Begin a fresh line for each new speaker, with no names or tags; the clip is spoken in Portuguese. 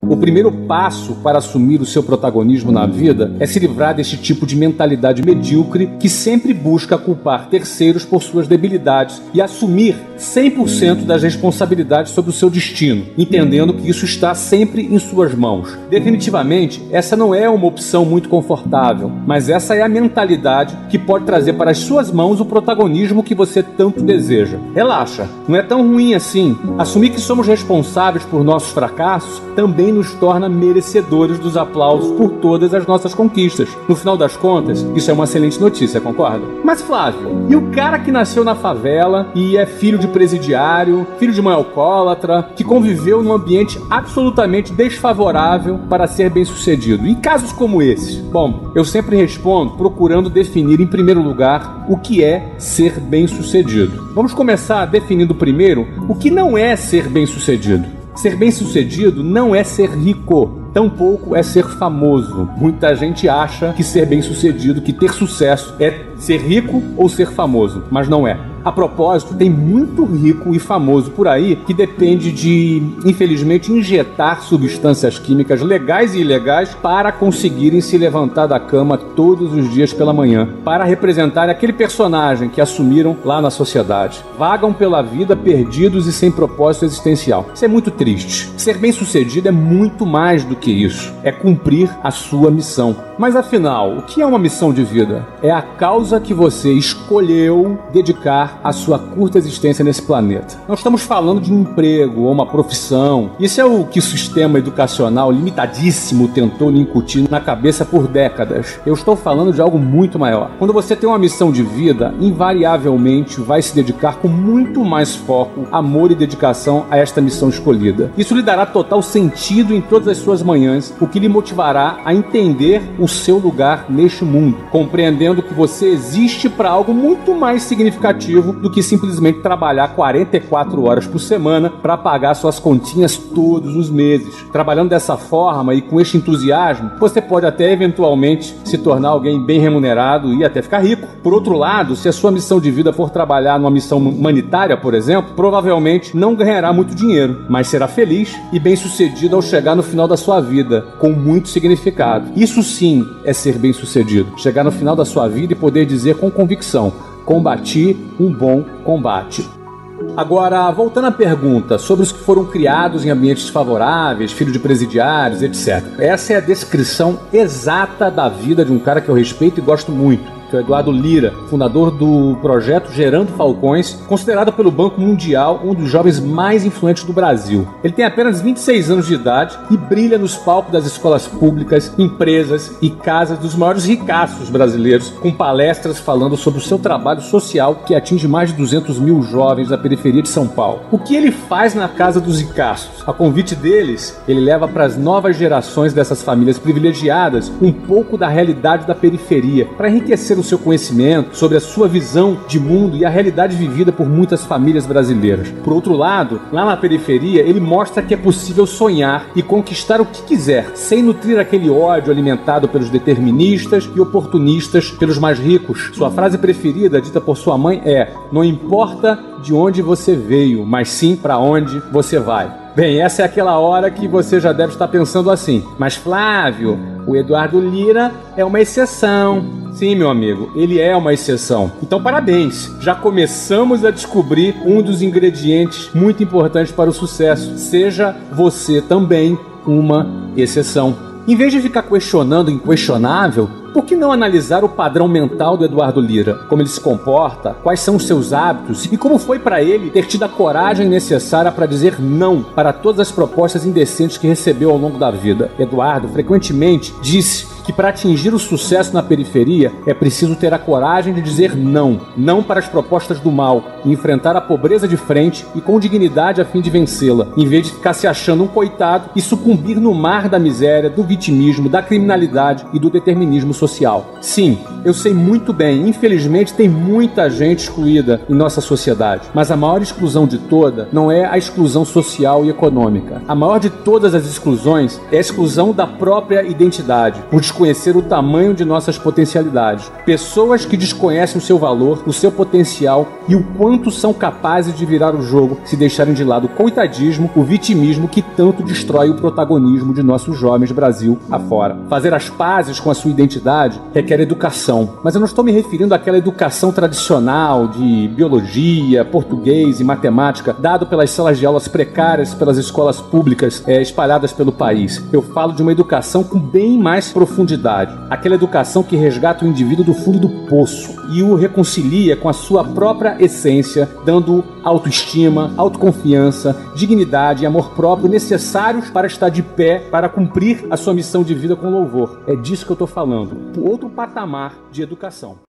O primeiro passo para assumir o seu protagonismo na vida é se livrar deste tipo de mentalidade medíocre que sempre busca culpar terceiros por suas debilidades e assumir 100% das responsabilidades sobre o seu destino, entendendo que isso está sempre em suas mãos. Definitivamente, essa não é uma opção muito confortável, mas essa é a mentalidade que pode trazer para as suas mãos o protagonismo que você tanto deseja. Relaxa, não é tão ruim assim. Assumir que somos responsáveis por nossos fracassos também nos torna merecedores dos aplausos por todas as nossas conquistas. No final das contas, isso é uma excelente notícia, concorda? Mas Flávio, e o cara que nasceu na favela e é filho de presidiário, filho de mãe alcoólatra, que conviveu num ambiente absolutamente desfavorável para ser bem-sucedido? Em casos como esses? Bom, eu sempre respondo procurando definir em primeiro lugar o que é ser bem-sucedido. Vamos começar definindo primeiro o que não é ser bem-sucedido. Ser bem-sucedido não é ser rico, tampouco é ser famoso. Muita gente acha que ser bem-sucedido, que ter sucesso é ser rico ou ser famoso, mas não é. A propósito, tem muito rico e famoso por aí que depende de, infelizmente, injetar substâncias químicas legais e ilegais para conseguirem se levantar da cama todos os dias pela manhã, para representar aquele personagem que assumiram lá na sociedade. Vagam pela vida perdidos e sem propósito existencial. Isso é muito triste. Ser bem-sucedido é muito mais do que isso. É cumprir a sua missão. Mas afinal, o que é uma missão de vida? É a causa que você escolheu dedicar a sua curta existência nesse planeta. Não estamos falando de um emprego ou uma profissão. Isso é o que o sistema educacional limitadíssimo tentou lhe incutir na cabeça por décadas. Eu estou falando de algo muito maior. Quando você tem uma missão de vida, invariavelmente vai se dedicar com muito mais foco, amor e dedicação a esta missão escolhida. Isso lhe dará total sentido em todas as suas manhãs, o que lhe motivará a entender o seu lugar neste mundo, compreendendo que você existe para algo muito mais significativo do que simplesmente trabalhar 44 horas por semana para pagar suas continhas todos os meses. Trabalhando dessa forma e com este entusiasmo, você pode até eventualmente se tornar alguém bem remunerado e até ficar rico. Por outro lado, se a sua missão de vida for trabalhar numa missão humanitária, por exemplo, provavelmente não ganhará muito dinheiro, mas será feliz e bem-sucedido ao chegar no final da sua vida, com muito significado. Isso sim é ser bem-sucedido. Chegar no final da sua vida e poder dizer com convicção: combati um bom combate. Agora, voltando à pergunta sobre os que foram criados em ambientes favoráveis, filho de presidiários, etc. Essa é a descrição exata da vida de um cara que eu respeito e gosto muito, que é o Eduardo Lira, fundador do projeto Gerando Falcões, considerado pelo Banco Mundial um dos jovens mais influentes do Brasil. Ele tem apenas 26 anos de idade e brilha nos palcos das escolas públicas, empresas e casas dos maiores ricaços brasileiros, com palestras falando sobre o seu trabalho social que atinge mais de 200 mil jovens da periferia de São Paulo. O que ele faz na casa dos ricaços? A convite deles, ele leva para as novas gerações dessas famílias privilegiadas um pouco da realidade da periferia, para enriquecer o seu conhecimento sobre a sua visão de mundo e a realidade vivida por muitas famílias brasileiras. Por outro lado, lá na periferia, ele mostra que é possível sonhar e conquistar o que quiser, sem nutrir aquele ódio alimentado pelos deterministas e oportunistas pelos mais ricos. Sua frase preferida, dita por sua mãe, é: não importa de onde você veio, mas sim para onde você vai. Bem, essa é aquela hora que você já deve estar pensando assim: mas Flávio, o Eduardo Lira é uma exceção. Sim, meu amigo, ele é uma exceção. Então, parabéns! Já começamos a descobrir um dos ingredientes muito importantes para o sucesso. Seja você também uma exceção. Em vez de ficar questionando o inquestionável, por que não analisar o padrão mental do Eduardo Lira? Como ele se comporta, quais são os seus hábitos e como foi para ele ter tido a coragem necessária para dizer não para todas as propostas indecentes que recebeu ao longo da vida. Eduardo frequentemente disse que para atingir o sucesso na periferia é preciso ter a coragem de dizer não. Não para as propostas do mal e enfrentar a pobreza de frente e com dignidade a fim de vencê-la, em vez de ficar se achando um coitado e sucumbir no mar da miséria, do vitimismo, da criminalidade e do determinismo social. Sim, eu sei muito bem, infelizmente tem muita gente excluída em nossa sociedade, mas a maior exclusão de toda não é a exclusão social e econômica. A maior de todas as exclusões é a exclusão da própria identidade, por desconhecer o tamanho de nossas potencialidades. Pessoas que desconhecem o seu valor, o seu potencial e o quanto são capazes de virar o jogo se deixarem de lado o coitadismo, o vitimismo que tanto destrói o protagonismo de nossos jovens Brasil afora. Fazer as pazes com a sua identidade requer educação, mas eu não estou me referindo àquela educação tradicional de biologia, português e matemática dado pelas salas de aulas precárias pelas escolas públicas espalhadas pelo país. Eu falo de uma educação com bem mais profundidade, aquela educação que resgata o indivíduo do fundo do poço e o reconcilia com a sua própria essência, dando autoestima, autoconfiança, dignidade e amor próprio necessários para estar de pé, para cumprir a sua missão de vida com louvor. É disso que eu estou falando. Outro patamar de educação.